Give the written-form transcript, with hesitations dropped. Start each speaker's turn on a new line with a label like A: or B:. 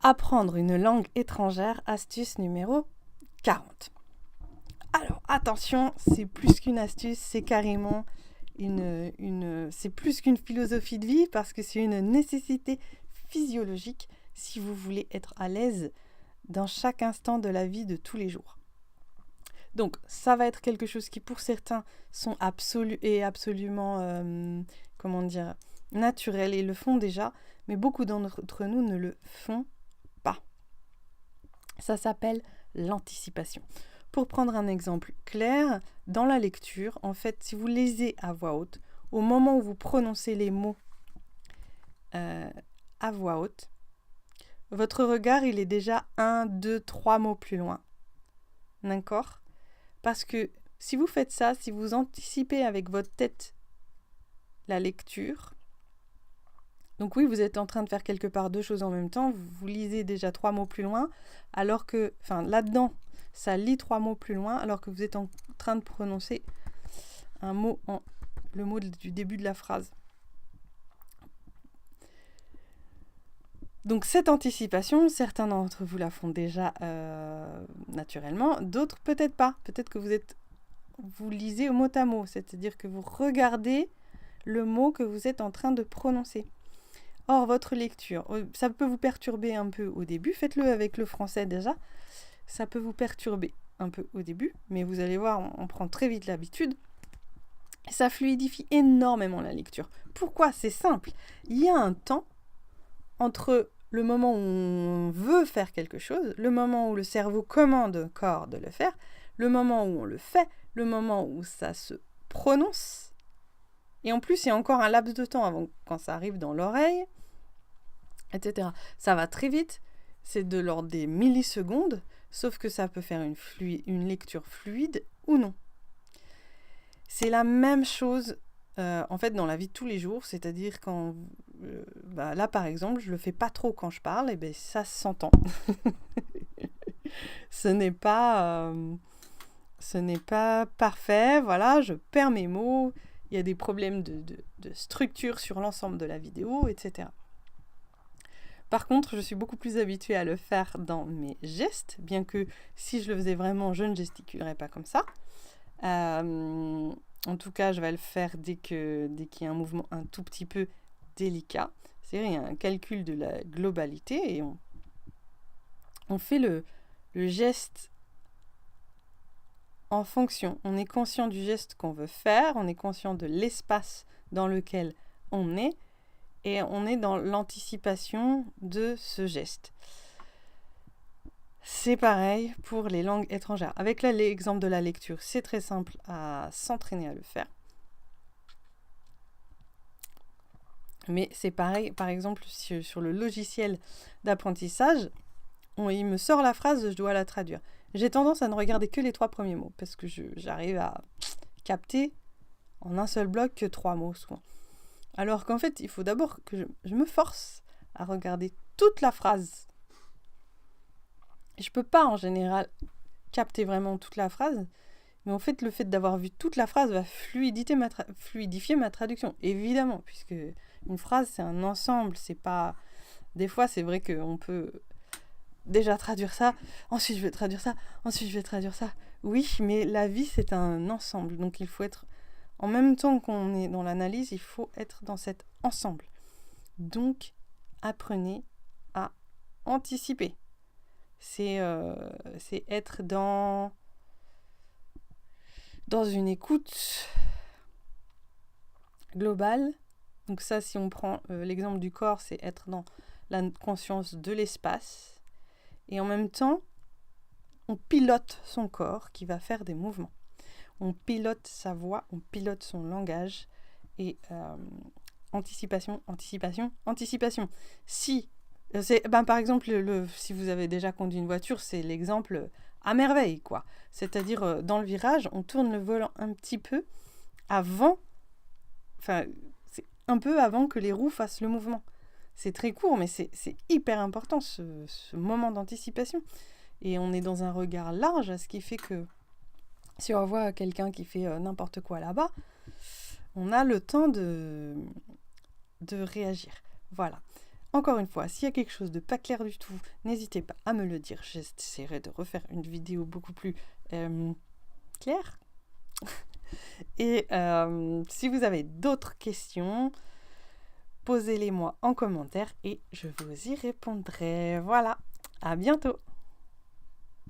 A: Apprendre une langue étrangère, astuce numéro 40. Alors, attention, c'est plus qu'une astuce, c'est carrément c'est plus qu'une philosophie de vie parce que c'est une nécessité physiologique si vous voulez être à l'aise dans chaque instant de la vie de tous les jours. Donc, ça va être quelque chose qui, pour certains, sont absolument, naturels et le font déjà, mais beaucoup d'entre nous ne le font pas. Ça s'appelle l'anticipation. Pour prendre un exemple clair, dans la lecture, en fait, si vous lisez à voix haute, au moment où vous prononcez les mots à voix haute, votre regard, il est déjà 1, 2, 3 mots plus loin. D'accord ? Parce que si vous faites ça, si vous anticipez avec votre tête la lecture, donc oui, vous êtes en train de faire quelque part deux choses en même temps, vous lisez déjà 3 mots plus loin, alors que, là-dedans, ça lit 3 mots plus loin, alors que vous êtes en train de prononcer le mot du début de la phrase. Donc cette anticipation, certains d'entre vous la font déjà naturellement, d'autres peut-être pas. Peut-être que vous lisez au mot à mot, c'est-à-dire que vous regardez le mot que vous êtes en train de prononcer. Or, votre lecture, ça peut vous perturber un peu au début, faites-le avec le français déjà, ça peut vous perturber un peu au début, mais vous allez voir, on prend très vite l'habitude. Ça fluidifie énormément la lecture. Pourquoi ? C'est simple. Il y a un temps entre le moment où on veut faire quelque chose, le moment où le cerveau commande au corps de le faire, le moment où on le fait, le moment où ça se prononce. Et en plus, il y a encore un laps de temps avant quand ça arrive dans l'oreille, etc. Ça va très vite, c'est de l'ordre des millisecondes, sauf que ça peut faire une lecture fluide ou non. C'est la même chose en fait dans la vie de tous les jours, c'est-à-dire quand là par exemple, je le fais pas trop quand je parle, et ça s'entend. Ce n'est pas parfait, voilà, je perds mes mots, il y a des problèmes de structure sur l'ensemble de la vidéo, etc. Par contre, je suis beaucoup plus habituée à le faire dans mes gestes, bien que si je le faisais vraiment, je ne gesticulerais pas comme ça. En tout cas, je vais le faire dès qu'il y a un mouvement un tout petit peu délicat. C'est-à-dire, il y a un calcul de la globalité et on fait le geste en fonction. On est conscient du geste qu'on veut faire, on est conscient de l'espace dans lequel on est et on est dans l'anticipation de ce geste. C'est pareil pour les langues étrangères. Avec l'exemple de la lecture, c'est très simple à s'entraîner à le faire. Mais c'est pareil, par exemple, sur le logiciel d'apprentissage, il me sort la phrase, je dois la traduire. J'ai tendance à ne regarder que les 3 premiers mots, parce que j'arrive à capter en un seul bloc que 3 mots souvent. Alors qu'en fait, il faut d'abord que je me force à regarder toute la phrase. Je peux pas en général capter vraiment toute la phrase, mais en fait, le fait d'avoir vu toute la phrase va fluidifier ma traduction, évidemment, puisque une phrase, c'est un ensemble, c'est pas... Des fois, c'est vrai qu'on peut déjà traduire ça, ensuite je vais traduire ça, ensuite je vais traduire ça. Oui, mais la vie, c'est un ensemble, donc il faut être... En même temps qu'on est dans l'analyse, il faut être dans cet ensemble. Donc, apprenez à anticiper. C'est être dans une écoute globale. Donc ça, si on prend l'exemple du corps, c'est être dans la conscience de l'espace. Et en même temps, on pilote son corps qui va faire des mouvements. On pilote sa voix, on pilote son langage. Et anticipation, anticipation, anticipation. Par exemple, si vous avez déjà conduit une voiture, c'est l'exemple à merveille, quoi. C'est-à-dire, dans le virage, on tourne le volant un petit peu avant, c'est un peu avant que les roues fassent le mouvement. C'est très court, mais c'est hyper important, ce moment d'anticipation. Et on est dans un regard large, ce qui fait que si on voit quelqu'un qui fait n'importe quoi là-bas, on a le temps de réagir. Voilà. Encore une fois, s'il y a quelque chose de pas clair du tout, n'hésitez pas à me le dire. J'essaierai de refaire une vidéo beaucoup plus claire. Et si vous avez d'autres questions, posez-les moi en commentaire et je vous y répondrai. Voilà, à bientôt!